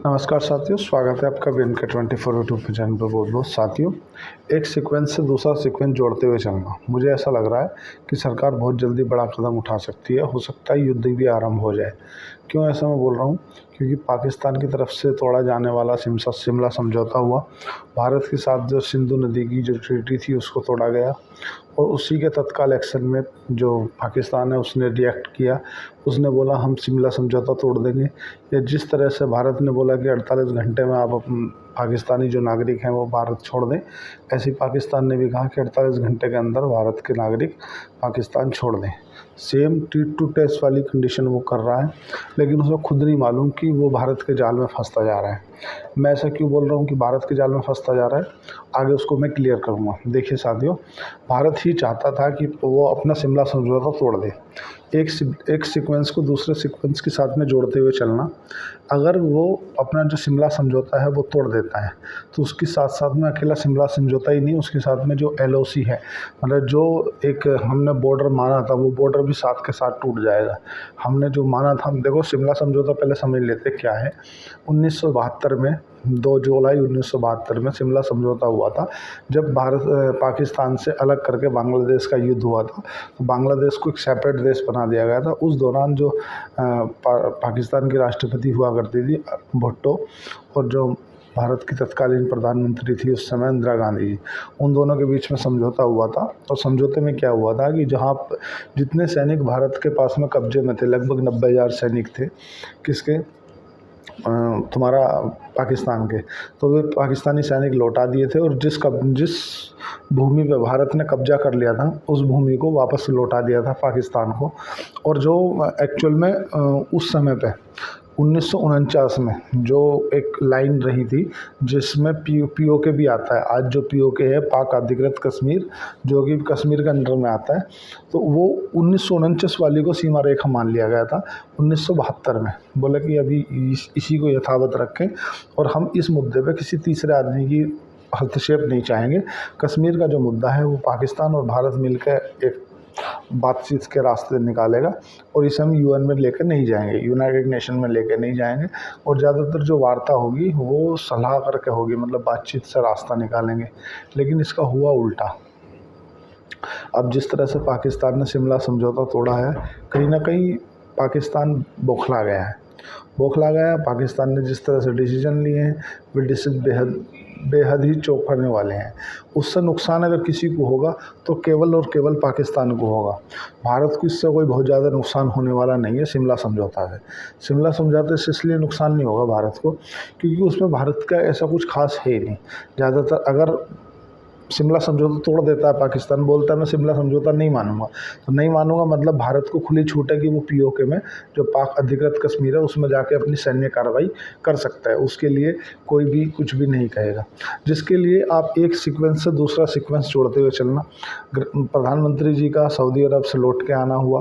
नमस्कार साथियों, स्वागत है आपका BNK 24 यूट्यूब चैनल पर। बहुत बहुत साथियों, एक सीक्वेंस से दूसरा सीक्वेंस जोड़ते हुए चलना, मुझे ऐसा लग रहा है कि सरकार बहुत जल्दी बड़ा कदम उठा सकती है। हो सकता है युद्ध भी आरंभ हो जाए। क्यों ऐसा मैं बोल रहा हूँ? क्योंकि पाकिस्तान की तरफ से तोड़ा जाने वाला शिमला समझौता हुआ। भारत के साथ जो सिंधु नदी की जो ट्रीटी थी उसको तोड़ा गया, और उसी के तत्काल एक्शन में जो पाकिस्तान है उसने रिएक्ट किया। उसने बोला हम शिमला समझौता तोड़ देंगे। या जिस तरह से भारत ने बोला कि 48 घंटे में आप पाकिस्तानी जो नागरिक हैं वो भारत छोड़ दें, ऐसे ही पाकिस्तान ने भी कहा कि 48 घंटे के अंदर भारत के नागरिक पाकिस्तान छोड़ दें। सेम टीट टू टेस्ट वाली कंडीशन वो कर रहा है, लेकिन उसको खुद नहीं मालूम कि वो भारत के जाल में फंसता जा रहा है। मैं ऐसा क्यों बोल रहा हूँ कि भारत के जाल में फंसता जा रहा है, आगे उसको मैं क्लियर करूँगा। देखिए साथियों, भारत ही चाहता था कि वो अपना शिमला समझौता तोड़ दे। एक सीक्वेंस को दूसरे सीक्वेंस के साथ में जोड़ते हुए चलना। अगर वो अपना जो शिमला समझौता है वो तोड़ देता है, तो उसके साथ साथ में अकेला शिमला समझौता ही नहीं, उसके साथ में जो LOC है, मतलब जो एक हमने बॉर्डर माना था, वो बॉर्डर भी साथ के साथ टूट जाएगा। हमने जो माना था, देखो शिमला समझौता पहले समझ लेते क्या है। 1972 में 2 जुलाई 1972 में शिमला समझौता हुआ था, जब भारत पाकिस्तान से अलग करके बांग्लादेश का युद्ध हुआ था। तो बांग्लादेश को एक सेपरेट देश बना दिया गया था। उस दौरान जो पाकिस्तान की राष्ट्रपति हुआ करती थी भुट्टो, और जो भारत की तत्कालीन प्रधानमंत्री थी उस समय इंदिरा गांधी जी, उन दोनों के बीच में समझौता हुआ था। और समझौते में क्या हुआ था कि जहाँ जितने सैनिक भारत के पास में कब्जे में थे, लगभग 90,000 सैनिक थे, किसके, तुम्हारा पाकिस्तान के, तो वे पाकिस्तानी सैनिक लौटा दिए थे। और जिस भूमि पे भारत ने कब्जा कर लिया था, उस भूमि को वापस लौटा दिया था पाकिस्तान को। और जो एक्चुअल में उस समय पे 1949 में जो एक लाइन रही थी, जिसमें POK भी आता है। आज जो POK है, पाक अधिकृत कश्मीर, जो कि कश्मीर के अंडर में आता है, तो वो 1949 वाली को सीमा रेखा मान लिया गया था 1972 में। बोला कि अभी इसी को यथावत रखें, और हम इस मुद्दे पे किसी तीसरे आदमी की हस्तक्षेप नहीं चाहेंगे। कश्मीर का जो मुद्दा है वो पाकिस्तान और भारत मिलकर एक बातचीत के रास्ते निकालेगा, और इसे हम UN में लेकर नहीं जाएंगे, यूनाइटेड नेशन में लेकर नहीं जाएंगे। और ज़्यादातर जो वार्ता होगी वो सलाह करके होगी, मतलब बातचीत से रास्ता निकालेंगे। लेकिन इसका हुआ उल्टा। अब जिस तरह से पाकिस्तान ने शिमला समझौता तोड़ा है, कहीं ना कहीं पाकिस्तान बौखला गया है। पाकिस्तान ने जिस तरह से डिसीजन लिए हैं, वे डिसीजन बेहद ही चौंकाने वाले हैं। उससे नुकसान अगर किसी को होगा तो केवल और केवल पाकिस्तान को होगा। भारत को इससे कोई बहुत ज़्यादा नुकसान होने वाला नहीं है शिमला समझौता से। शिमला समझौते से इसलिए नुकसान नहीं होगा भारत को, क्योंकि उसमें भारत का ऐसा कुछ खास है ही नहीं। ज़्यादातर अगर शिमला समझौता तोड़ देता है पाकिस्तान, बोलता है मैं शिमला समझौता नहीं मानूंगा, तो नहीं मानूंगा मतलब भारत को खुली छूट है कि वो POK में, जो पाक अधिकृत कश्मीर है, उसमें जाके अपनी सैन्य कार्रवाई कर सकता है। उसके लिए कोई भी कुछ भी नहीं कहेगा। जिसके लिए आप एक सीक्वेंस से दूसरा सीक्वेंस जोड़ते हुए चलना। प्रधानमंत्री जी का सऊदी अरब से लौट के आना हुआ,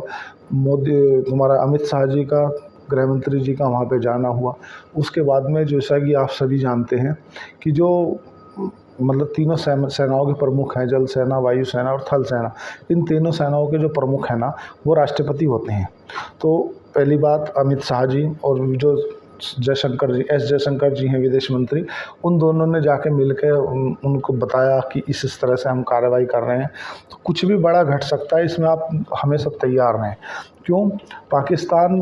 तुम्हारा अमित शाह जी का, गृह मंत्री जी का वहाँ पे जाना हुआ। उसके बाद में जैसा कि आप सभी जानते हैं कि जो मतलब तीनों सेनाओं के प्रमुख हैं, जल सेना, वायु सेना और थल सेना, इन तीनों सेनाओं के जो प्रमुख हैं ना, वो राष्ट्रपति होते हैं। तो पहली बात अमित शाह जी और जो S जयशंकर जी हैं विदेश मंत्री, उन दोनों ने जाके मिलकर उनको बताया कि इस तरह से हम कार्रवाई कर रहे हैं, तो कुछ भी बड़ा घट सकता है, इसमें आप हमें सब तैयार रहें। क्यों? पाकिस्तान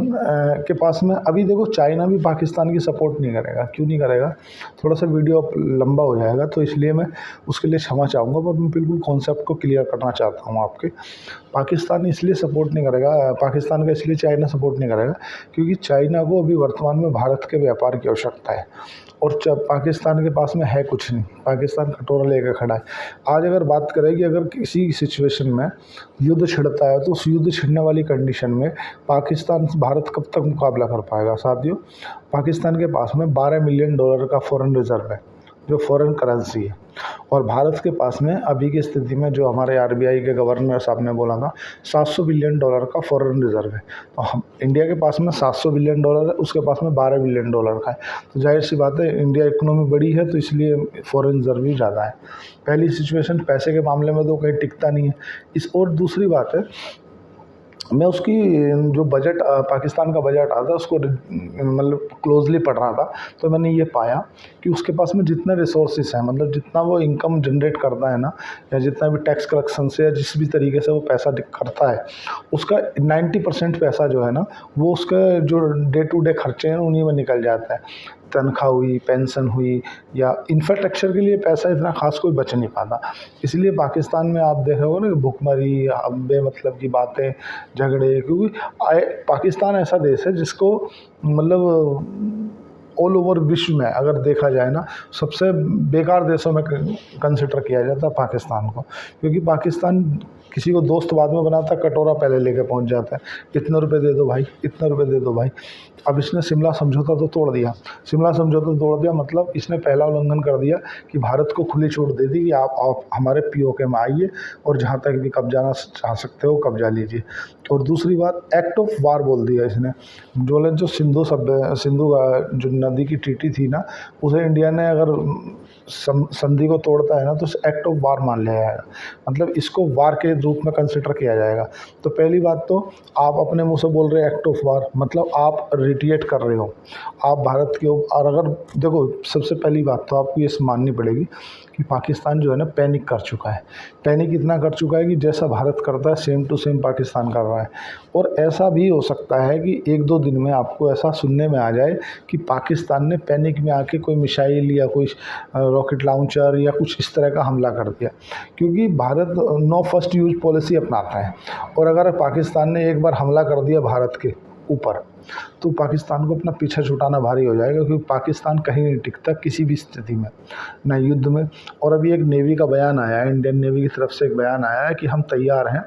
के पास में अभी देखो, चाइना भी पाकिस्तान की सपोर्ट नहीं करेगा। क्यों नहीं करेगा? थोड़ा सा वीडियो लंबा हो जाएगा, तो इसलिए मैं उसके लिए क्षमा चाहूँगा, पर मैं बिल्कुल कॉन्सेप्ट को क्लियर करना चाहता हूँ आपके। पाकिस्तान इसलिए सपोर्ट नहीं करेगा, पाकिस्तान का इसलिए चाइना सपोर्ट नहीं करेगा, क्योंकि चाइना को अभी वर्तमान में भारत के व्यापार की आवश्यकता है, और पाकिस्तान के पास में है कुछ नहीं। पाकिस्तान कटोरा लेकर खड़ा है। आज अगर बात करें कि अगर किसी सिचुएशन में युद्ध छिड़ता है, तो उस युद्ध छिड़ने वाली कंडीशन में पाकिस्तान भारत कब तक मुकाबला कर पाएगा? साथियों, पाकिस्तान के पास में $12 मिलियन का फॉरेन रिजर्व है, जो फॉरेन करेंसी है। और भारत के पास में अभी की स्थिति में, जो हमारे RBI के गवर्नर साहब ने बोला था, $700 बिलियन का फॉरेन रिजर्व है। तो हम इंडिया के पास में $700 बिलियन है, उसके पास में $12 बिलियन का है। तो जाहिर सी बात है, इंडिया इकोनॉमी बड़ी है, तो इसलिए फॉरेन रिजर्व भी ज़्यादा है। पहली सिचुएशन, पैसे के मामले में तो कहीं टिकता नहीं है। और दूसरी बात है, मैं उसकी जो बजट पाकिस्तान का बजट आता है उसको मतलब क्लोजली पढ़ रहा था, तो मैंने ये पाया कि उसके पास में जितने रिसोर्सेज हैं, मतलब जितना वो इनकम जनरेट करता है ना, या जितना भी टैक्स कलेक्शन से या जिस भी तरीके से वो पैसा करता है, उसका 90% पैसा जो है ना, वो उसका जो डे टू डे खर्चे हैं उन्हीं में निकल जाता है। तनख्वाह हुई, पेंशन हुई, या इंफ्रास्ट्रक्चर के लिए पैसा इतना खास कोई बच नहीं पाता। इसलिए पाकिस्तान में आप देखे होगे ना कि भुखमरी, बेमतलब की बातें, झगड़े, क्योंकि पाकिस्तान ऐसा देश है जिसको मतलब ऑल ओवर विश्व में अगर देखा जाए ना, सबसे बेकार देशों में कंसिडर किया जाता है पाकिस्तान को। क्योंकि पाकिस्तान किसी को दोस्त बाद में बनाता है, कटोरा पहले लेके पहुंच जाता है, इतने रुपए दे दो भाई, इतने रुपए दे दो भाई। अब इसने शिमला समझौता तो तोड़ दिया, शिमला समझौता तोड़ दिया मतलब इसने पहला उल्लंघन कर दिया कि भारत को खुली छूट दे दी कि आप हमारे पीओके में आइए और जहाँ तक भी कब्जा चाह सकते हो कब्जा लीजिए। और दूसरी बात, एक्ट ऑफ वार बोल दिया इसने। जो सिंधु का जो नदी की ट्रीटी थी ना, उसे इंडिया ने अगर संधि को तोड़ता है ना, तो एक्ट ऑफ वार मान लिया जाएगा, मतलब इसको वार के रूप में कंसिडर किया जाएगा। तो पहली बात तो आप अपने मुंह से बोल रहे हैं एक्ट ऑफ वार, मतलब आप रिटिएट कर रहे हो, आप भारत के और अगर देखो, सबसे पहली बात तो आपको ये माननी पड़ेगी कि पाकिस्तान जो है ना पैनिक कर चुका है। पैनिक इतना कर चुका है कि जैसा भारत करता है सेम टू सेम पाकिस्तान कर रहा है। और ऐसा भी हो सकता है कि एक दो दिन में आपको ऐसा सुनने में आ जाए कि पाकिस्तान ने पैनिक में आके कोई मिसाइल या कोई रॉकेट लॉन्चर या कुछ इस तरह का हमला कर दिया। क्योंकि भारत नो फर्स्ट यूज पॉलिसी अपनाता है, और अगर पाकिस्तान ने एक बार हमला कर दिया भारत के ऊपर, तो पाकिस्तान को अपना पीछा छुटाना भारी हो जाएगा। क्योंकि पाकिस्तान कहीं नहीं टिकता किसी भी स्थिति में, ना युद्ध में। और अभी एक नेवी का बयान आया है, इंडियन नेवी की तरफ से एक बयान आया है कि हम तैयार हैं।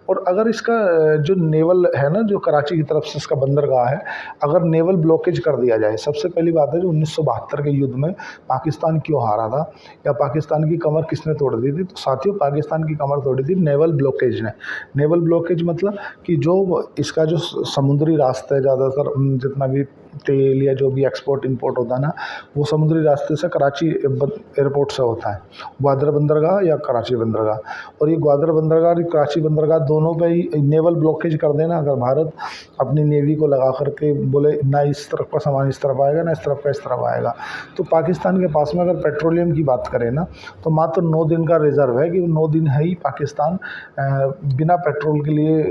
और अगर इसका जो नेवल है ना, जो कराची की तरफ से इसका बंदरगाह है, अगर नेवल ब्लॉकेज कर दिया जाए, सबसे पहली बात है जो 1972 के युद्ध में पाकिस्तान क्यों हारा था, या पाकिस्तान की कमर किसने तोड़ दी थी, तो साथियों पाकिस्तान की कमर तोड़ी थी नेवल ब्लॉकेज ने। नेवल ब्लॉकेज मतलब कि जो इसका जो समुद्री रास्ता है, ज़्यादातर जितना भी तेल या जो भी एक्सपोर्ट इंपोर्ट होता है ना, वो समुद्री रास्ते से कराची एयरपोर्ट से होता है, ग्वादर बंदरगाह या कराची बंदरगाह। और ये ग्वादर बंदरगाह और कराची बंदरगाह दोनों पे ही नेवल ब्लॉकेज कर देना, अगर भारत अपनी नेवी को लगा करके बोले ना इस तरफ का सामान इस तरफ आएगा, ना इस तरफ का इस तरफ आएगा, तो पाकिस्तान के पास में अगर पेट्रोलियम की बात करें ना, तो मात्र 9 दिन का रिजर्व है कि 9 दिन है ही पाकिस्तान बिना पेट्रोल के लिए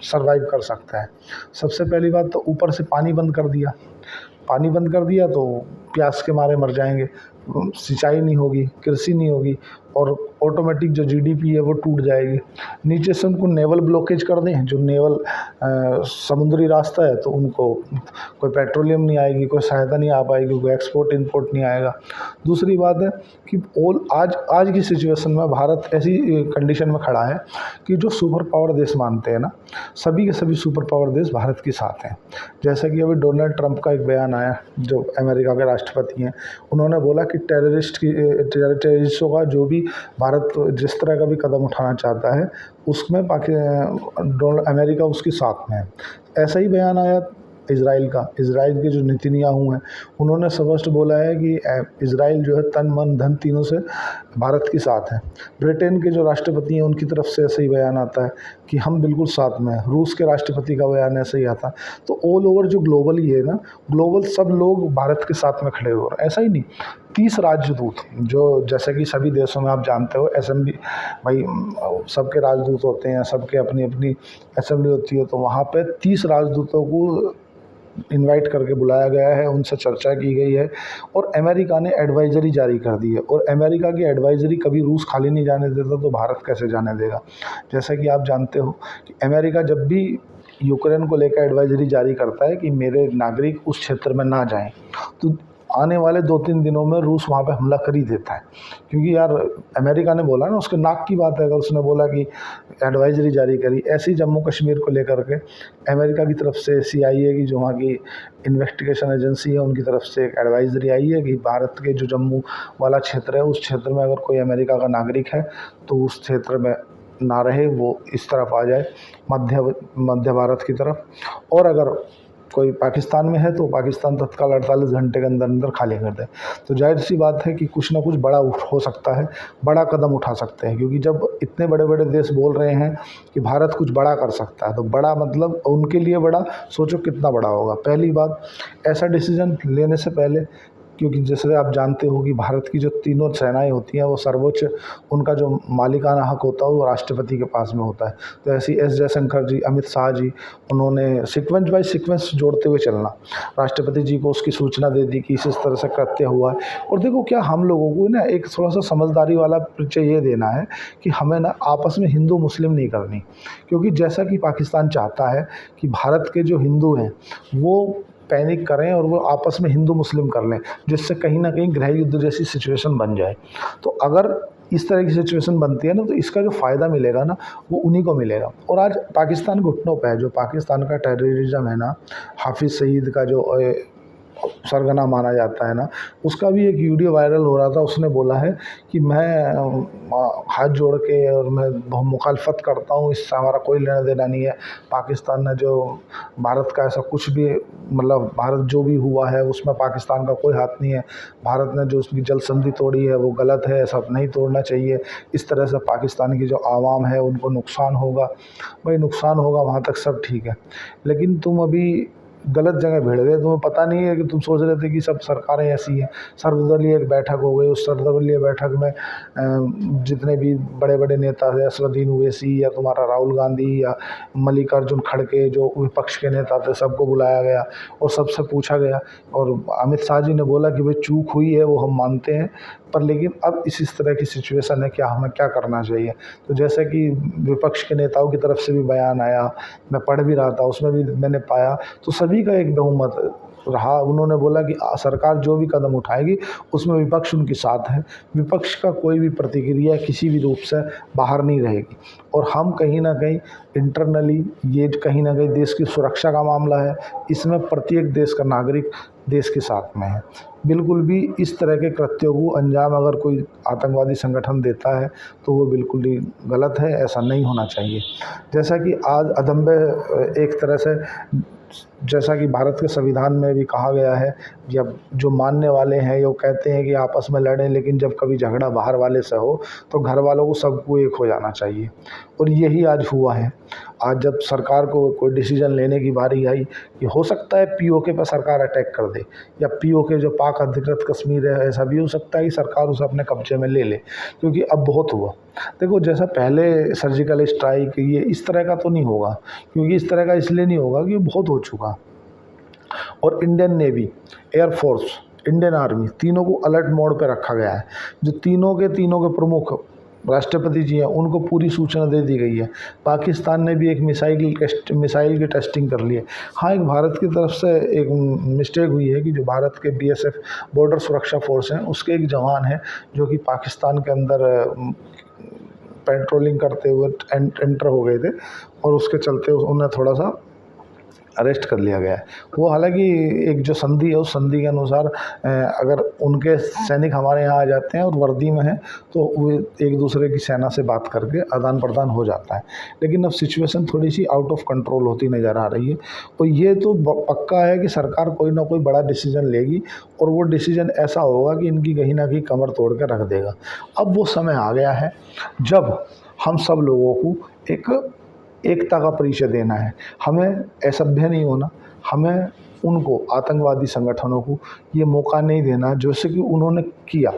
सर्वाइव कर सकता है। सबसे पहली बात तो ऊपर से पानी बंद कर दिया, पानी बंद कर दिया तो प्यास के मारे मर जाएंगे, सिंचाई नहीं होगी, कृषि नहीं होगी, और ऑटोमेटिक जो जीडीपी है वो टूट जाएगी। नीचे से उनको नेवल ब्लॉकेज कर दें, जो नेवल समुद्री रास्ता है, तो उनको कोई पेट्रोलियम नहीं आएगी, कोई सहायता नहीं आ पाएगी, कोई एक्सपोर्ट इंपोर्ट नहीं आएगा। दूसरी बात है कि आज की सिचुएशन में भारत ऐसी कंडीशन में खड़ा है कि जो सुपर पावर देश मानते हैं ना, सभी के सभी सुपर पावर देश भारत के साथ हैं। जैसा कि अभी डोनाल्ड ट्रंप का एक बयान आया, जो अमेरिका के राष्ट्रपति हैं, उन्होंने बोला कि टेररिस्टों का जो भी भारत जिस तरह का भी कदम उठाना चाहता है, उसमें अमेरिका उसके साथ में है। ऐसा ही बयान आया इज़राइल का। इज़राइल के जो नेतन्याहू हैं, उन्होंने स्पष्ट बोला है कि इज़राइल जो है तन मन धन तीनों से भारत के साथ है। ब्रिटेन के जो राष्ट्रपति हैं उनकी तरफ से ऐसा ही बयान आता है कि हम बिल्कुल साथ में हैं। रूस के राष्ट्रपति का बयान ऐसा ही आता है। तो ऑल ओवर जो ग्लोबली है ना, ग्लोबल सब लोग भारत के साथ में खड़े हो रहे हैं। ऐसा ही नहीं, 30 राजदूत, जो जैसे कि सभी देशों में आप जानते हो असेंबली, भाई सबके राजदूत होते हैं, सबके अपनी अपनी असेंबली होती है, तो वहाँ पे 30 राजदूतों को इनवाइट करके बुलाया गया है, उनसे चर्चा की गई है, और अमेरिका ने एडवाइजरी जारी कर दी है। और अमेरिका की एडवाइजरी कभी रूस खाली नहीं जाने देता, तो भारत कैसे जाने देगा। जैसा कि आप जानते हो कि अमेरिका जब भी यूक्रेन को लेकर एडवाइजरी जारी करता है कि मेरे नागरिक उस क्षेत्र में ना जाएं, तो आने वाले 2-3 दिनों में रूस वहाँ पे हमला कर ही देता है। क्योंकि यार अमेरिका ने बोला ना, उसके नाक की बात है अगर उसने बोला कि एडवाइजरी जारी करी। ऐसे ही जम्मू कश्मीर को लेकर के अमेरिका की तरफ से CIA की जो वहाँ की इन्वेस्टिगेशन एजेंसी है, उनकी तरफ से एक एडवाइजरी आई है कि भारत के जो जम्मू वाला क्षेत्र है, उस क्षेत्र में अगर कोई अमेरिका का नागरिक है तो उस क्षेत्र में ना रहे, वो इस तरफ आ जाए, मध्य भारत की तरफ। और अगर कोई पाकिस्तान में है तो पाकिस्तान तत्काल 48 घंटे के अंदर अंदर खाली कर दे। तो जाहिर सी बात है कि कुछ ना कुछ बड़ा हो सकता है, बड़ा कदम उठा सकते हैं, क्योंकि जब इतने बड़े बड़े देश बोल रहे हैं कि भारत कुछ बड़ा कर सकता है, तो बड़ा मतलब उनके लिए बड़ा, सोचो कितना बड़ा होगा। पहली बात, ऐसा डिसीजन लेने से पहले, क्योंकि जैसे आप जानते हो कि भारत की जो तीनों सेनाएं होती हैं वो सर्वोच्च, उनका जो मालिकाना हक होता है वो राष्ट्रपति के पास में होता है। तो ऐसी एस जयशंकर जी, अमित शाह जी, उन्होंने सीक्वेंस बाय सीक्वेंस जोड़ते हुए चलना, राष्ट्रपति जी को उसकी सूचना दे दी कि इस तरह से कृत्य हुआ है। और देखो क्या हम लोगों को ना एक थोड़ा सा समझदारी वाला परिचय ये देना है कि हमें ना आपस में हिंदू मुस्लिम नहीं करनी, क्योंकि जैसा कि पाकिस्तान चाहता है कि भारत के जो हिंदू हैं वो पैनिक करें और वो आपस में हिंदू मुस्लिम कर लें, जिससे कहीं ना कहीं गृह युद्ध जैसी सिचुएशन बन जाए। तो अगर इस तरह की सिचुएशन बनती है ना, तो इसका जो फ़ायदा मिलेगा ना वो उन्हीं को मिलेगा। और आज पाकिस्तान घुटनों पे है, जो पाकिस्तान का टेररिज्म है ना, हाफिज़ सईद का जो सरगना माना जाता है ना, उसका भी एक वीडियो वायरल हो रहा था। उसने बोला है कि मैं हाथ जोड़ के और मैं मुखालफत करता हूँ, इससे हमारा कोई लेना देना नहीं है। पाकिस्तान ने जो भारत का ऐसा कुछ भी, मतलब भारत जो भी हुआ है उसमें पाकिस्तान का कोई हाथ नहीं है। भारत ने जो उसकी जल संधि तोड़ी है वो गलत है, ऐसा नहीं तोड़ना चाहिए। इस तरह से पाकिस्तान की जो आवाम है उनको नुकसान होगा। भाई नुकसान होगा वहाँ तक सब ठीक है, लेकिन तुम अभी गलत जगह भिड़ गए। तुम्हें पता नहीं है कि तुम सोच रहे थे कि सब सरकारें ऐसी हैं। सर्वदलीय एक बैठक हो गई, उस सर्वदलीय बैठक में जितने भी बड़े बड़े नेता थे, असदुद्दीन ओवैसी या तुम्हारा राहुल गांधी या मल्लिकार्जुन खड़गे जो विपक्ष के नेता थे, सबको बुलाया गया और सबसे पूछा गया। और अमित शाह जी ने बोला कि भाई चूक हुई है वो हम मानते हैं, पर लेकिन अब इस तरह की सिचुएशन है, क्या हमें क्या करना चाहिए। तो जैसे कि विपक्ष के नेताओं की तरफ से भी बयान आया, मैं पढ़ भी रहा था, उसमें भी मैंने पाया तो सभी का एक बहुमत रहा। उन्होंने बोला कि सरकार जो भी कदम उठाएगी उसमें विपक्ष उनके साथ है, विपक्ष का कोई भी प्रतिक्रिया किसी भी रूप से बाहर नहीं रहेगी। और हम कहीं ना कहीं इंटरनली, ये कहीं ना कहीं देश की सुरक्षा का मामला है, इसमें प्रत्येक देश का नागरिक देश के साथ में है। बिल्कुल भी इस तरह के कृत्यों को अंजाम अगर कोई आतंकवादी संगठन देता है तो वो बिल्कुल ही गलत है, ऐसा नहीं होना चाहिए। जैसा कि आज अदम्बे एक तरह से, जैसा कि भारत के संविधान में भी कहा गया है, जब जो मानने वाले हैं वो कहते हैं कि आपस में लड़ें, लेकिन जब कभी झगड़ा बाहर वाले से हो तो घर वालों को सबको एक हो जाना चाहिए। और यही आज हुआ है। आज जब सरकार को कोई डिसीजन लेने की बारी आई कि हो सकता है पीओके पर सरकार अटैक कर दे, या पीओके जो पाक अधिकृत कश्मीर है, ऐसा भी हो सकता है कि सरकार उसे अपने कब्जे में ले ले, क्योंकि अब बहुत हुआ। देखो जैसा पहले सर्जिकल स्ट्राइक, ये इस तरह का तो नहीं होगा, क्योंकि इस तरह का इसलिए नहीं होगा कि बहुत हो चुका। और Indian navy, air force, Indian army, तीनों को अलर्ट मोड पे रखा गया है। जो तीनों के प्रमुख राष्ट्रपति जी हैं उनको पूरी सूचना दे दी गई है। पाकिस्तान ने भी एक मिसाइल की टेस्टिंग कर ली है। हाँ, एक भारत की तरफ से एक मिस्टेक हुई है कि जो भारत के बीएसएफ बॉर्डर सुरक्षा फोर्स हैं उसके एक जवान हैं जो कि पाकिस्तान के अंदर पेट्रोलिंग करते हुए एंटर हो गए थे, और उसके चलते उन्हें थोड़ा सा अरेस्ट कर लिया गया है। वो हालांकि एक जो संधि है उस संधि के अनुसार अगर उनके सैनिक हमारे यहाँ आ जाते हैं और वर्दी में हैं तो वो एक दूसरे की सेना से बात करके आदान प्रदान हो जाता है। लेकिन अब सिचुएशन थोड़ी सी आउट ऑफ कंट्रोल होती नज़र आ रही है, और ये तो पक्का है कि सरकार कोई ना कोई बड़ा डिसीजन लेगी, और वो डिसीजन ऐसा होगा कि इनकी कहीं ना कहीं कमर तोड़ कर रख देगा। अब वो समय आ गया है जब हम सब लोगों को एकता का परिचय देना है। हमें असभ्य नहीं होना, हमें उनको आतंकवादी संगठनों को ये मौका नहीं देना जैसे कि उन्होंने किया।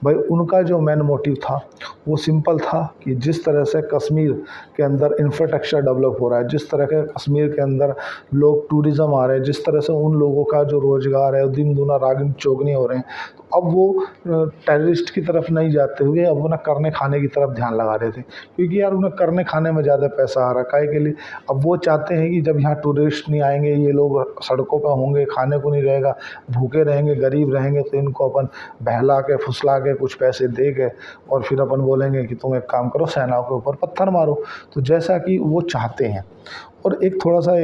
भाई उनका जो मेन मोटिव था वो सिंपल था कि जिस तरह से कश्मीर के अंदर इंफ्रास्ट्रक्चर डेवलप हो रहा है, जिस तरह के कश्मीर के अंदर लोग टूरिज़्म आ रहे हैं, जिस तरह से उन लोगों का जो रोज़गार है दिन दूना रागिन चौगनी हो रहे हैं, तो अब वो टेररिस्ट की तरफ नहीं जाते हुए अब उन्हें करने खाने की तरफ ध्यान लगा रहे थे, क्योंकि यार उन्हें करने खाने में ज़्यादा पैसा आ रहा है के लिए। अब वो चाहते हैं कि जब यहाँ टूरिस्ट नहीं आएंगे, ये लोग सड़कों पर होंगे, खाने को नहीं रहेगा, भूखे रहेंगे, गरीब रहेंगे, तो इनको अपन बहला के फुसला के कुछ पैसे दे के और फिर अपन बोलेंगे कि तुम एक काम करो, सेना के ऊपर पत्थर मारो। तो जैसा कि वो चाहते हैं। और एक थोड़ा सा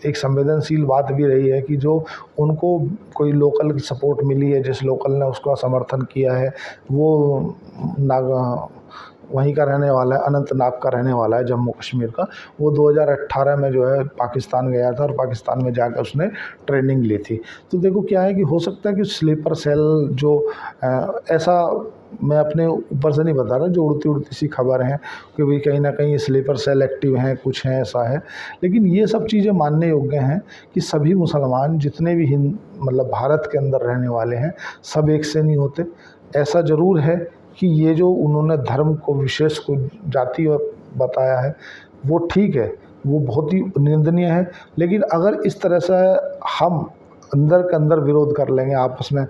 एक संवेदनशील बात भी रही है कि जो उनको कोई लोकल की सपोर्ट मिली है, जिस लोकल ने उसका समर्थन किया है, वो वहीं का रहने वाला है, अनंतनाग का रहने वाला है, जम्मू कश्मीर का। वो 2018 में जो है पाकिस्तान गया था और पाकिस्तान में जाकर उसने ट्रेनिंग ली थी। तो देखो क्या है कि हो सकता है कि स्लीपर सेल जो ऐसा मैं अपने ऊपर से नहीं बता रहा, जो उड़ती उड़ती सी खबर है कि भाई कहीं ना कहीं स्लीपर सेल एक्टिव हैं, कुछ हैं, ऐसा है। लेकिन ये सब चीज़ें मानने योग्य हैं कि सभी मुसलमान जितने भी हिंद मतलब भारत के अंदर रहने वाले हैं, सब एक से नहीं होते। ऐसा ज़रूर है कि ये जो उन्होंने धर्म को विशेष को जाति और बताया है, वो ठीक है, वो बहुत ही निंदनीय है। लेकिन अगर इस तरह से हम अंदर के अंदर विरोध कर लेंगे, आपस में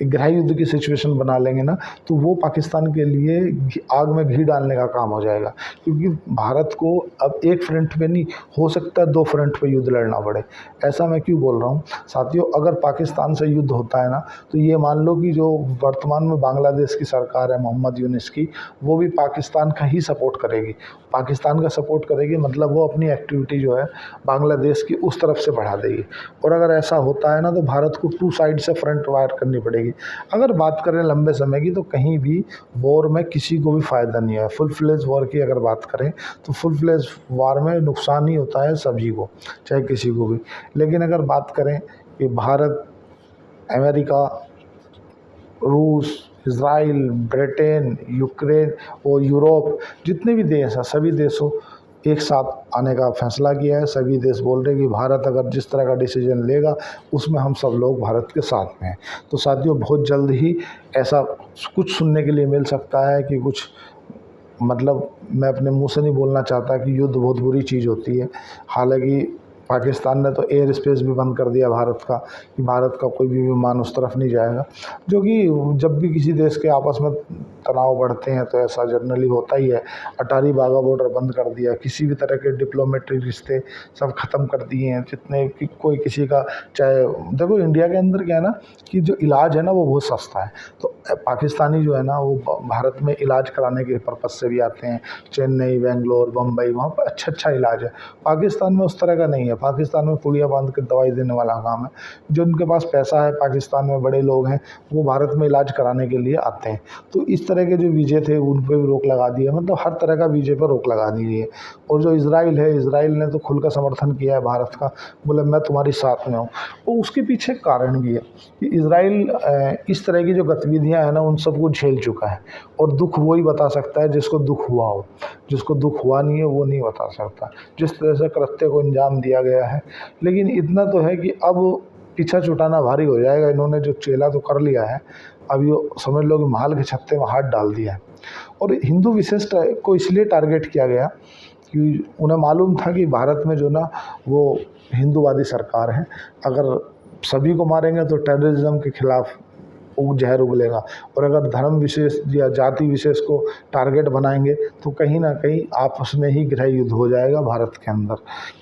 गृह युद्ध की सिचुएशन बना लेंगे ना, तो वो पाकिस्तान के लिए आग में घी डालने का काम हो जाएगा। क्योंकि भारत को अब एक फ्रंट पे नहीं, हो सकता है 2 फ्रंट पे युद्ध लड़ना पड़े। ऐसा मैं क्यों बोल रहा हूँ साथियों, अगर पाकिस्तान से युद्ध होता है ना, तो ये मान लो कि जो वर्तमान में बांग्लादेश की सरकार है मोहम्मद यूनिस की, वो भी पाकिस्तान का ही सपोर्ट करेगी। पाकिस्तान का सपोर्ट करेगी मतलब वो अपनी एक्टिविटी जो है बांग्लादेश की उस तरफ से बढ़ा देगी। और अगर ऐसा होता है ना, तो भारत को 2 साइड से फ्रंट वार करनी पड़ेगी। अगर बात करें लंबे समय की, तो कहीं भी वॉर में किसी को भी फ़ायदा नहीं है। फुल फ्लेज वॉर की अगर बात करें, तो फुल फ्लेज वार में नुकसान ही होता है सभी को, चाहे किसी को भी। लेकिन अगर बात करें कि भारत, अमेरिका, रूस, इज़राइल, ब्रिटेन, यूक्रेन और यूरोप, जितने भी देश हैं, सभी देशों एक साथ आने का फैसला किया है। सभी देश बोल रहे हैं कि भारत अगर जिस तरह का डिसीजन लेगा, उसमें हम सब लोग भारत के साथ में हैं। तो साथियों, बहुत जल्द ही ऐसा कुछ सुनने के लिए मिल सकता है कि कुछ मतलब मैं अपने मुंह से नहीं बोलना चाहता कि युद्ध बहुत बुरी चीज़ होती है। हालांकि पाकिस्तान ने तो एयर स्पेस भी बंद कर दिया भारत का, कि भारत का कोई भी विमान उस तरफ नहीं जाएगा। जो कि जब भी किसी देश के आपस में तनाव बढ़ते हैं, तो ऐसा जनरली होता ही है। अटारी वाघा बॉर्डर बंद कर दिया, किसी भी तरह के डिप्लोमेटिक रिश्ते सब ख़त्म कर दिए हैं, जितने कि कोई किसी का, चाहे देखो इंडिया के अंदर क्या है ना, कि जो इलाज है ना वो बहुत सस्ता है। तो पाकिस्तानी जो है ना, वो भारत में इलाज कराने के पर्पज़ से भी आते हैं। चेन्नई, बेंगलोर, बम्बई, वहाँ पर अच्छा इलाज है। पाकिस्तान में उस तरह का नहीं है। पाकिस्तान में पुड़िया बांध के दवाई देने वाला काम है। जो उनके पास पैसा है, पाकिस्तान में बड़े लोग हैं, वो भारत में इलाज कराने के लिए आते हैं। तो इस तरह के जो वीज़े थे, उन पर भी रोक लगा दी है। मतलब हर तरह का वीज़े पर रोक लगा दी गई है। और जो इज़राइल है, इज़राइल ने तो खुल का समर्थन किया है भारत का, बोले मैं तुम्हारी साथ में हूँ। और उसके पीछे कारण भी है कि इज़राइल इस तरह की जो गतिविधियाँ हैं ना, उन सबको झेल चुका है। और दुख वही बता सकता है जिसको दुख हुआ हो। जिसको दुख हुआ नहीं है, वो नहीं बता सकता जिस तरह से कृत्य को अंजाम दिया गया है। लेकिन इतना तो है कि अब पीछा छुटाना भारी हो जाएगा। इन्होंने जो चेला तो कर लिया है, अब ये समझ लो कि महाल के छत्ते में हाथ डाल दिया है। और हिंदू विशेष को इसलिए टारगेट किया गया कि उन्हें मालूम था कि भारत में जो ना वो हिंदूवादी सरकार है। अगर सभी को मारेंगे तो टेररिज्म के खिलाफ जहर उगलेगा। और अगर धर्म विशेष या जाति विशेष को टारगेट बनाएंगे, तो कहीं ना कहीं आपस में ही गृह युद्ध हो जाएगा भारत के अंदर,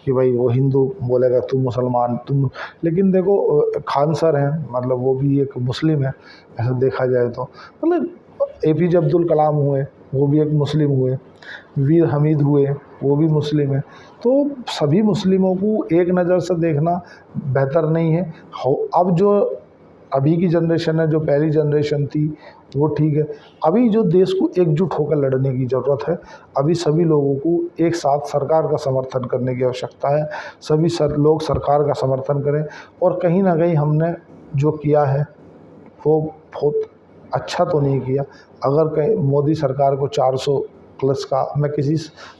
कि भाई वो हिंदू बोलेगा तुम मुसलमान तुम। लेकिन देखो खान सर हैं, मतलब वो भी एक मुस्लिम है, ऐसा देखा जाए तो। मतलब APJ अब्दुल कलाम हुए, वो भी एक मुस्लिम हुए। वीर हमीद हुए, वो भी मुस्लिम है। तो सभी मुस्लिमों को एक नज़र से देखना बेहतर नहीं है। अब जो अभी की जनरेशन है, जो पहली जनरेशन थी, वो ठीक है। अभी जो देश को एकजुट होकर लड़ने की ज़रूरत है। अभी सभी लोगों को एक साथ सरकार का समर्थन करने की आवश्यकता है। सभी लोग सरकार का समर्थन करें। और कहीं ना कहीं हमने जो किया है वो बहुत अच्छा तो नहीं किया। अगर कहीं मोदी सरकार को 400 प्लस का, मैं किसी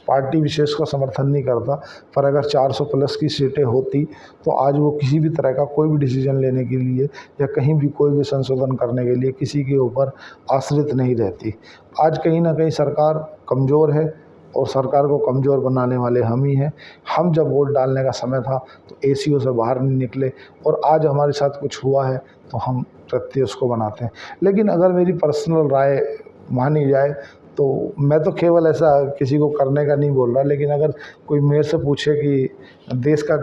पार्टी विशेष का समर्थन नहीं करता, पर अगर 400 प्लस की सीटें होती, तो आज वो किसी भी तरह का कोई भी डिसीजन लेने के लिए या कहीं भी कोई भी संशोधन करने के लिए किसी के ऊपर आश्रित नहीं रहती। आज कहीं ना कहीं सरकार कमज़ोर है, और सरकार को कमज़ोर बनाने वाले हम ही हैं। हम जब वोट डालने का समय था, तो ACO से बाहर नहीं निकले, और आज हमारे साथ कुछ हुआ है तो हम प्रत्यय उसको बनाते हैं। लेकिन अगर मेरी पर्सनल राय मानी जाए, तो मैं तो केवल ऐसा किसी को करने का नहीं बोल रहा, लेकिन अगर कोई मेरे से पूछे कि देश का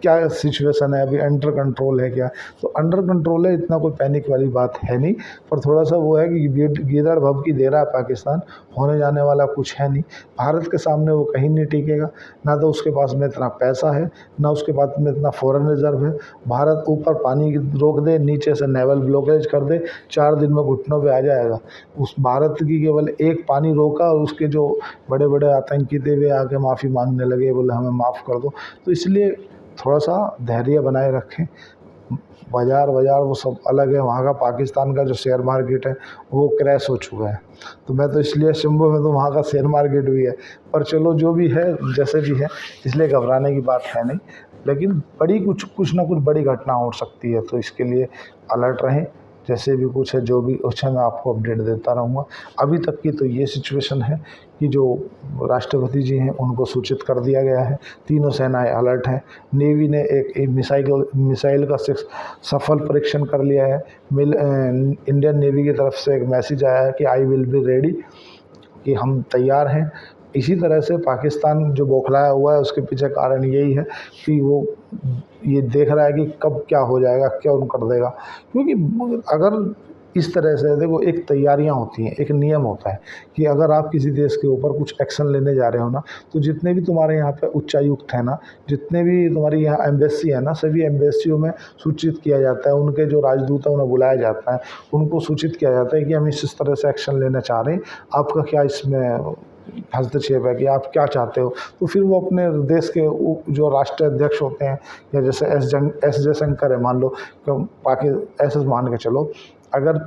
क्या सिचुएशन है, अभी अंडर कंट्रोल है क्या? तो अंडर कंट्रोल है, इतना कोई पैनिक वाली बात है नहीं, पर थोड़ा सा वो है कि गीदड़ भभकी दे रहा है पाकिस्तान, होने जाने वाला कुछ है नहीं। भारत के सामने वो कहीं नहीं टिकेगा, ना तो उसके पास में इतना पैसा है, ना उसके पास में इतना फॉरेन रिजर्व है। भारत ऊपर पानी रोक दे, नीचे से नेवल ब्लॉकेज कर दे, 4 दिन में घुटनों पे आ जाएगा। उस भारत की केवल एक पानी रोका और उसके जो बड़े बड़े आतंकी थे वे आके माफ़ी मांगने लगे, बोले हमें माफ़ कर दो। तो इसलिए थोड़ा सा धैर्य बनाए रखें। बाज़ार वो सब अलग है, वहाँ का पाकिस्तान का जो शेयर मार्केट है वो क्रैश हो चुका है। तो मैं तो इसलिए शंभू में तो वहाँ का शेयर मार्केट भी है, पर चलो जो भी है जैसे भी है, इसलिए घबराने की बात है नहीं। लेकिन बड़ी कुछ ना कुछ बड़ी घटना हो सकती है, तो इसके लिए अलर्ट रहें। जैसे भी कुछ है, जो भी कुछ है, मैं आपको अपडेट देता रहूँगा। अभी तक की तो ये सिचुएशन है कि जो राष्ट्रपति जी हैं उनको सूचित कर दिया गया है, तीनों सेनाएं अलर्ट हैं। नेवी ने एक मिसाइल का सफल परीक्षण कर लिया है। इंडियन नेवी की तरफ से एक मैसेज आया है कि आई विल बी रेडी, कि हम तैयार हैं। इसी तरह से पाकिस्तान जो बौखलाया हुआ है उसके पीछे कारण यही है कि वो ये देख रहा है कि कब क्या हो जाएगा, क्या उन कर देगा। क्योंकि अगर इस तरह से देखो, एक तैयारियां होती हैं, एक नियम होता है कि अगर आप किसी देश के ऊपर कुछ एक्शन लेने जा रहे हो ना, तो जितने भी तुम्हारे यहाँ पे उच्चायुक्त है ना, जितने भी तुम्हारी यहाँ एम्बेसी है ना, सभी एम्बेसियों में सूचित किया जाता है, उनके जो राजदूत है उन्हें बुलाया जाता है, उनको सूचित किया जाता है कि हम इस तरह से एक्शन लेना चाह रहे हैं, आपका क्या इसमें हस्तक्षेप है, कि आप क्या चाहते हो। तो फिर वो अपने देश के जो राष्ट्रीय अध्यक्ष होते हैं, या जैसे एस जयशंकर है, मान लो ऐसे मान के चलो, अगर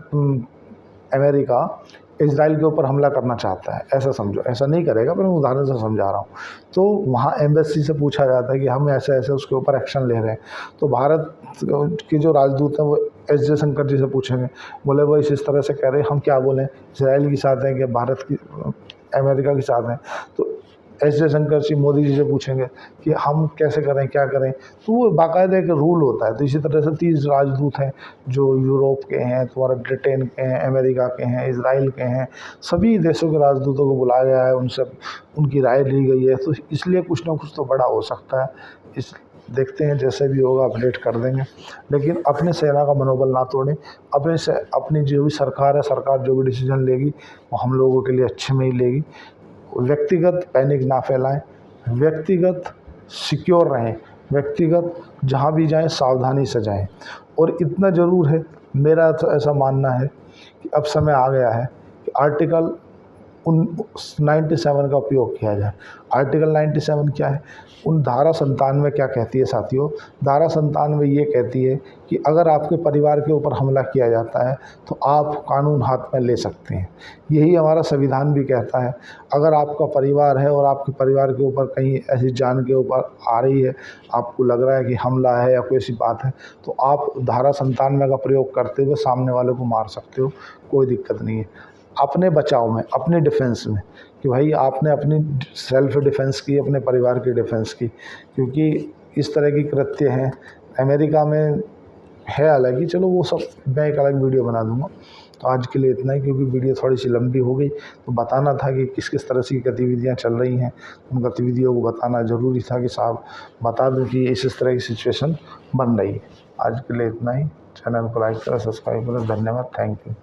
अमेरिका इजराइल के ऊपर हमला करना चाहता है, ऐसा समझो, ऐसा नहीं करेगा पर मैं उदाहरण से समझा रहा हूँ, तो वहाँ एम्बेसी से पूछा जाता है कि हम ऐसे ऐसे उसके ऊपर एक्शन ले रहे हैं। तो भारत के जो राजदूत हैं वो एस जयशंकर जी से पूछेंगे, बोले वो इस तरह से कह रहे हैं, हम क्या बोलें, इजराइल के साथ हैं कि भारत की अमेरिका के साथ हैं। तो एस जयशंकर जी मोदी जी से पूछेंगे कि हम कैसे करें, क्या करें। तो वो बाकायदा एक रूल होता है। तो इसी तरह से 30 राजदूत हैं जो यूरोप के हैं, तुम्हारा ब्रिटेन के हैं, अमेरिका के हैं, इजराइल के हैं, सभी देशों के राजदूतों को बुलाया गया है, उनसे उनकी राय ली गई है। तो इसलिए कुछ ना कुछ तो बड़ा हो सकता है। इस देखते हैं, जैसे भी होगा अपडेट कर देंगे। लेकिन अपने सेना का मनोबल ना तोड़ें। अपनी जो भी सरकार है, सरकार जो भी डिसीजन लेगी वो हम लोगों के लिए अच्छे में ही लेगी। व्यक्तिगत पैनिक ना फैलाएं, व्यक्तिगत सिक्योर रहें, व्यक्तिगत जहाँ भी जाएं सावधानी से जाएं। और इतना ज़रूर है, मेरा तो ऐसा मानना है कि अब समय आ गया है कि आर्टिकल 97 का उपयोग किया जाए। आर्टिकल 97 क्या है? उन धारा 97 क्या कहती है साथियों? धारा 97 ये कहती है कि अगर आपके परिवार के ऊपर हमला किया जाता है तो आप कानून हाथ में ले सकते हैं। यही हमारा संविधान भी कहता है। अगर आपका परिवार है और आपके परिवार के ऊपर कहीं ऐसी जान के ऊपर आ रही है, आपको लग रहा है कि हमला है या कोई ऐसी बात है, तो आप धारा 97 का प्रयोग करते हुए सामने वाले को मार सकते हो, कोई दिक्कत नहीं है। अपने बचाव में, अपने डिफेंस में, कि भाई आपने अपनी सेल्फ डिफेंस की, अपने परिवार की डिफेंस की। क्योंकि इस तरह की कृत्य हैं अमेरिका में है, हालांकि चलो वो सब मैं एक अलग वीडियो बना दूंगा। तो आज के लिए इतना ही, क्योंकि वीडियो थोड़ी सी लंबी हो गई। तो बताना था कि किस किस तरह से गतिविधियां चल रही हैं, उन गतिविधियों को बताना ज़रूरी था कि साहब बता दूं कि इस तरह की सिचुएशन बन रही है। आज के लिए इतना ही। चैनल को लाइक करें, सब्सक्राइब करें। धन्यवाद, थैंक यू।